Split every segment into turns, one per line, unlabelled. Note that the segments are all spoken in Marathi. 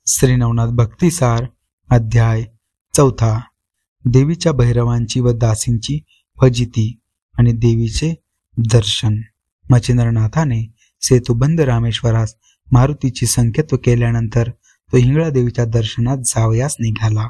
श्री नवनाथ भक्तिसार अध्याय 4. देवीच्या भैरवांची व दासींची फजिती आणि देवीचे दर्शन. मच्छिंद्रनाथाने सेतुबंद रामेश्वरास मारुतीची संकेत केल्यानंतर तो हिंगळा देवीच्या दर्शनात जावयास निघाला.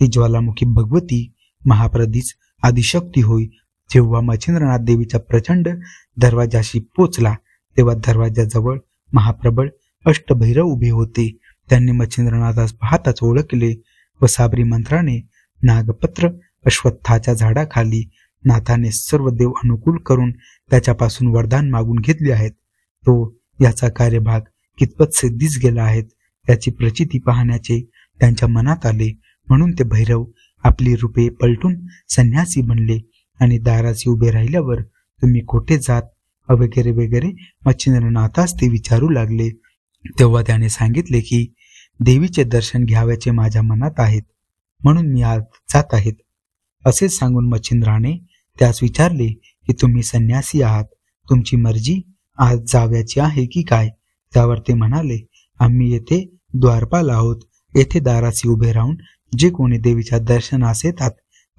ती ज्वालामुखी भगवती महाप्रदीच आदिशक्ती होई. जेव्हा मच्छिंद्रनाथ देवीच्या प्रचंड दरवाजाशी पोचला तेव्हा दरवाजाजवळ महाप्रबळ अष्टभैरव उभे होते. त्यांनी मच्छिंद्रनाथास पाहताच ओळखले व साबरी मंत्राने नागपत्र अश्वत्थाच्या झाडाखाली नाथाने सर्व देव अनुकूल करून त्याच्यापासून वरदान मागून घेतले आहेत. तो याचा कार्यभाग कितपत सिद्धीस गेला आहेत त्याची प्रचिती पाहण्याचे त्यांच्या मनात आले. म्हणून ते भैरव आपली रूपे पलटून संन्यासी बनले आणि दाराशी उभे राहिल्यावर तुम्ही कोठे जात वगैरे वगैरे मच्छिंद्रनाथास ते विचारू लागले. तेव्हा त्याने सांगितले की देवीचे दर्शन घ्यावयाचे माझ्या मनात आहेत, म्हणून मी आज जात आहेत. असेच सांगून मच्छिंद्राने त्यास विचारले की तुम्ही संन्यासी आहात, तुमची मर्जी आज जावयाची आहे की काय. त्यावर ते म्हणाले, आम्ही येथे द्वारपाल आहोत. येथे दाराशी उभे राहून जे कोणी देवीच्या दर्शनास येतात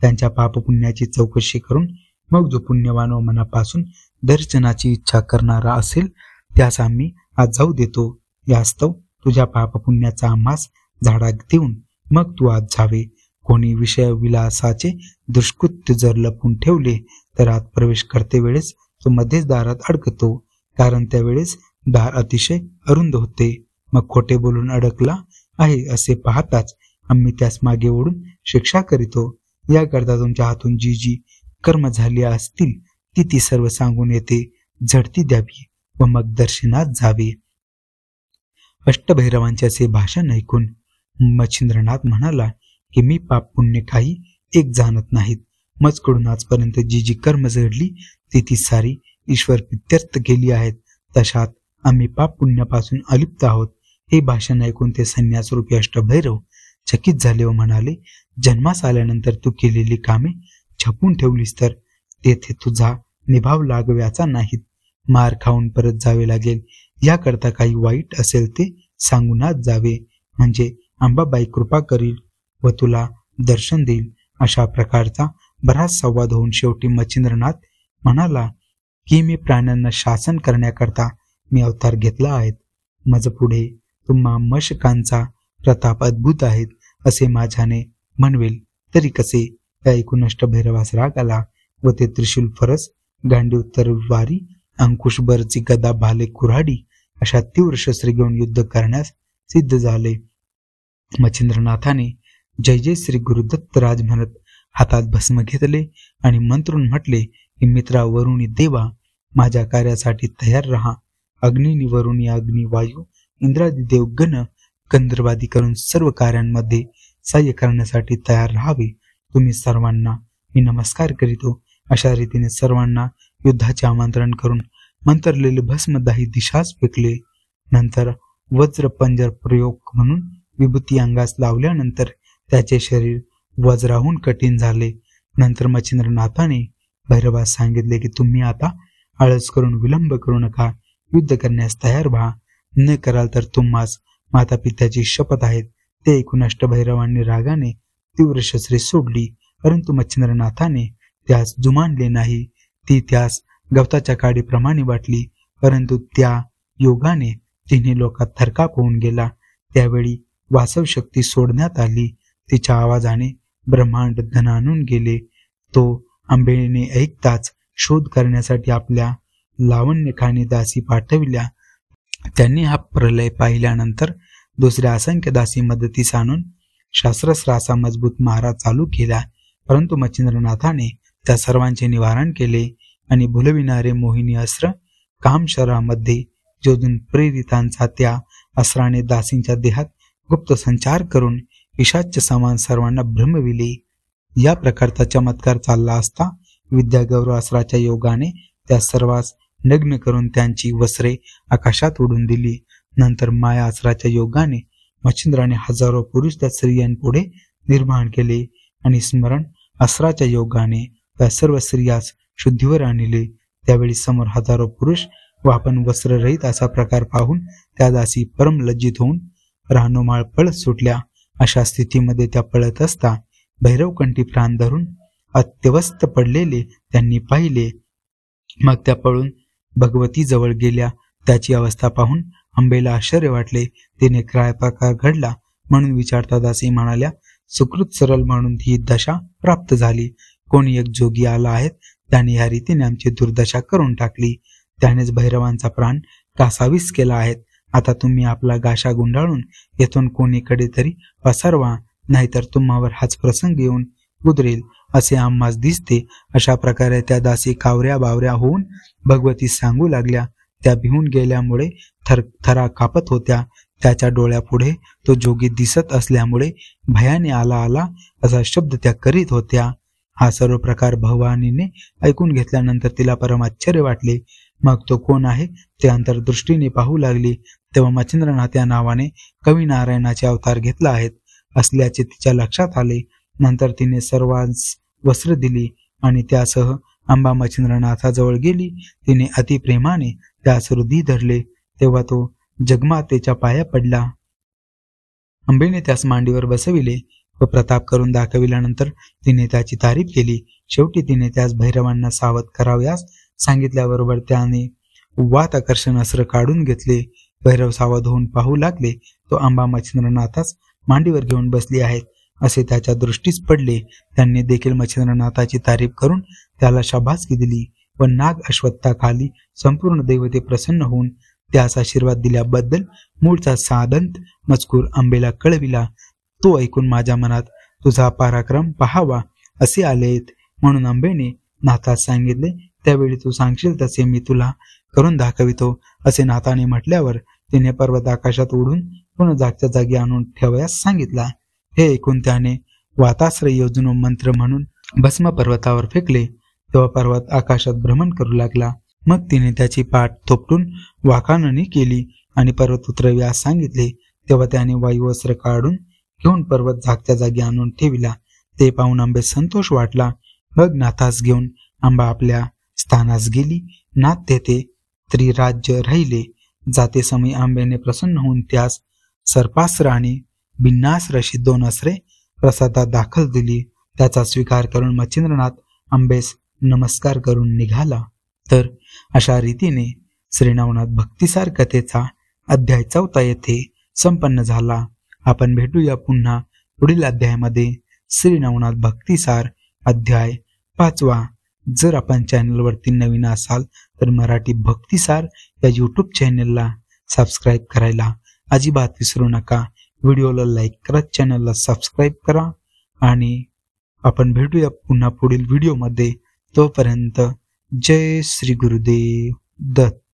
त्यांच्या पापपुण्याची चौकशी करून मग जो पुण्यवान व मनापासून दर्शनाची इच्छा करणारा असेल त्यास आम्ही आज जाऊ देतो. यास्तव तुझ्या पापपुण्याचा आम्हास झाडा देऊन मग तू आज जावे. कोणी विषय विलासाचे दुष्कृत्य जर लपून ठेवले तर आत प्रवेश करते वेळेस तो मध्येच दारात अडकतो, कारण त्यावेळेस दार अतिशय अरुंद होते. मग खोटे बोलून अडकला आहे असे पाहताच आम्ही त्यास मागे ओढून शिक्षा करीतो. याकरता तुमच्या हातून जी जी कर्म झाली असतील ती सर्व सांगून येते झडती द्यावी व मग दर्शनात जावे. अष्टभैरवांचे असे भाषण ऐकून मच्छिंद्रनाथ म्हणाला की मी पाप पुण्य काही एक जाणत नाहीत. मजकडून आजपर्यंत जी जी कर्म जडली ती सारी ईश्वर प्रित्यर्थ केली आहेत. तशात आम्ही पाप पुण्यापासून अलिप्त आहोत. हे भाषण ऐकून ते संन्यास रूपी अष्टभैरव चकित झाले व म्हणाले, जन्मास आल्यानंतर तू केलेली कामे छपून ठेवलीस तर तेथे तुझा निभाव लागव्याचा नाहीत. मार खाऊन परत जावे लागेल. याकरता काही वाईट असेल ते सांगूनच जावे, म्हणजे अंबाबाई कृपा करील व तुला दर्शन देईल. अशा प्रकारचा बराच संवाद होऊन शेवटी मच्छिंद्रनाथ म्हणाला की मी प्राण्यांना शासन करण्याकरता मी अवतार घेतला आहे. मज पुढे तुम्हा मशकांचा प्रताप अद्भुत आहेत असे माझ्याने म्हणवेल तरी कसे. त्या ऐकून अष्टभैरवास राग आला व ते त्रिशूल फरस गांडीव तरवारी अंकुश बरची गदा भाले कुऱ्हाडी अशा तीव्र शस्त्रे घेऊन युद्ध करण्यास सिद्ध झाले. मच्छिंद्रनाथाने जय जय श्री गुरुदत्त राज म्हणत हातात भस्म घेतले आणि मंत्रून म्हटले की मित्रा वरुणी देवा, माझ्या कार्यासाठी तयार रहा. अग्निनी वरुणी अग्नि वायू इंद्रादी देवगण गंधर्वादी करून सर्व कार्यांमध्ये सहाय्य करण्यासाठी तयार राहावे. तुम्ही सर्वांना मी नमस्कार करीतो. अशा रीतीने सर्वांना युद्धाचे आमंत्रण करून मंत्रलेले भस्म दाही दिशास फेकले. नंतर वज्र पंजर प्रयोग म्हणून विभूती अंगास लावल्यानंतर त्याचे शरीर वज्राहून कठीण झाले. नंतर मच्छिंद्रनाथाने भैरवास सांगितले की तुम्ही आता आळस करून विलंब करू नका, युद्ध करण्यास तयार व्हा. न कराल तर तुम्हास माता पित्याची शपथ आहेत. ते ऐकून अष्टभैरवांनी रागाने तीव्र शस्त्रे सोडली, परंतु मच्छिंद्रनाथाने त्यास जुमानले नाही. ती त्यास गवताच्या काडीप्रमाणे वाटली, परंतु त्या योगाने तिन्ही लोकात थरकाप होऊन गेला. त्यावेळी वासव शक्ती सोडण्यात आली. तिच्या आवाजाने ब्रह्मांड धनानून गेले. तो आंबेने ऐकताच शोध करण्यासाठी आपल्या लावण्यखानी दासी पाठविल्या. त्यांनी हा प्रलय पाहिल्यानंतर दुसऱ्या असंख्य दासी मदतीस आणून शास्त्रस्त्राचा मजबूत मारा चालू केला. परंतु मच्छिंद्रनाथाने त्या सर्वांचे निवारण केले आणि भुलविणारे मोहिनी अस्त्र कामशरामध्ये जोडून प्रेरितांचा त्या अस्त्राने दासींच्या देहात गुप्त संचार करून ईशाच्य समान सर्वांना भ्रमविले. या प्रकारचा चमत्कार चालला असता विद्यागौरव अस्त्राच्या योगाने त्या सर्वांस नग्न करून त्यांची वस्त्रे आकाशात उडून दिली. नंतर माया अस्त्राच्या योगाने मच्छिंद्राने हजारो पुरुष त्या स्त्रियांपुढे निर्माण केले आणि स्मरण अस्त्राच्या योगाने त्या सर्व स्त्रियास शुद्धीवर आणले. त्यावेळी समोर हजारो पुरुष व आपण वस्त्ररहित असा प्रकार पाहून त्या दासी परम लज्जित होऊन रानोमाळ पळत सुटल्या. अशा स्थितीमध्ये त्या पळत असता भैरवकंठी प्राण धरून अत्यवस्थ पडलेले त्यांनी पाहिले. मग त्या पळून भगवती जवळ गेल्या. त्याची अवस्था पाहून अंबेला आश्चर्य वाटले. तिने काय प्रकार घडला म्हणून विचारता दासी म्हणाल्या, सुकृत सरल म्हणून ही दशा प्राप्त झाली. कोणी एक जोगी आला आहे, त्याने या रीतीने आमची दुर्दशा करून टाकली. त्यानेच भैरवांचा प्राण कासावीस केला आहे. आता तुम्ही आपला गाशा गुंडाळून येथून कोणीकडे तरी पसरवा, नाहीतर तुम्हावर हाच प्रसंग येऊन उतरेल असे आम्हास दिसते. अशा प्रकारे त्या दासी कावऱ्या बावऱ्या होऊन भगवती सांगू लागल्या. त्या भिवून गेल्यामुळे थरथरा कापत होत्या. त्याच्या डोळ्यापुढे तो जोगी दिसत असल्यामुळे भयाने आला आला असा शब्द त्या करीत होत्या. हा सर्व प्रकार भवानीने ऐकून घेतल्यानंतर तिला परम आश्चर्य वाटले. मग तो कोण आहे ते अंतर्दृष्टीने पाहू लागली. तेव्हा मच्छिंद्रनाथ या नावाने कवी नारायणाचे अवतार घेतला आहेत असल्याचे तिच्या लक्षात आले. नंतर तिने सर्वांस वस्त्र दिली आणि त्यासह अंबा मच्छिंद्रनाथाजवळ गेली. तिने अतिप्रेमाने त्यास हृदय धरले. तेव्हा तो जगमातेच्या पाया पडला. अंबेने त्यास मांडीवर बसविले व प्रताप करून दाखविल्यानंतर तिने त्याची तारीफ केली. शेवटी तिने त्यास भैरवांना सावध करावयास सांगितल्याबरोबर त्याने वात आकर्षण अस्त्र काढून घेतले. भैरव सावध होऊन पाहू लागले. तो अंबा मच्छिंद्रनाथास मांडीवर घेऊन बसली आहेत असे त्याच्या दृष्टीस पडले. त्यांनी देखील मच्छिंद्रनाथाची तारीफ करून त्याला शाबासकी दिली व नाग अश्वत्थाखाली संपूर्ण दैवते प्रसन्न होऊन त्यास आशीर्वाद दिल्याबद्दल मूळचा साधंत मजकूर अंबेला कळविला. तो ऐकून माझ्या मनात तुझा पराक्रम पाहावा असे आलेत म्हणून अंबेने नाथास सांगितले. त्यावेळी तू सांगशील तसे मी तुला करून दाखवितो असे नाथाने म्हटल्यावर तिने पर्वत आकाशात उडून पुन्हा जागच्या जागी आणून ठेवयास सांगितला. हे ऐकून त्याने वाताश्रय योजून मंत्र म्हणून भस्म पर्वतावर फेकले. तेव्हा पर्वत आकाशात भ्रमण करू लागला. मग तिने त्याची पाठ थोपटून वाकाणणी केली आणि पर्वत उतरव्यास सांगितले. तेव्हा त्याने वायुवस्त्र काढून घेऊन पर्वत जागच्या जागी आणून ठेविला. ते पाहून आंबे संतोष वाटला. मग नाथास घेऊन आंबा आपल्या स्थानास गेली. नाथ तेथे त्रिराज्य राहिले. जाते समय आंबेने प्रसन्न होऊन त्यास सर्पास्त्र आणि बिन्नास्त्र अशी 2 अस्त्रे प्रसादात दाखल दिली. त्याचा स्वीकार करून मच्छिंद्रनाथ आंबेस नमस्कार करून निघाला. तर अशा रीतीने श्रीनवनाथ भक्तिसार कथेचा अध्याय 4 येथे संपन्न झाला. आपण भेटूया पुन्हा पुढील अध्यायामध्ये श्रीनवनाथ भक्तिसार अध्याय 5. जर आपण चॅनलवरती नवीन असाल तर मराठी भक्तिसार या यूट्यूब चॅनलला सबस्क्राईब करायला अजिबात विसरू नका. व्हिडिओला लाईक करा, चॅनलला सबस्क्राईब करा आणि आपण भेटूया पुन्हा पुढील व्हिडिओमध्ये. तोपर्यंत जय श्री गुरुदेव दत्त.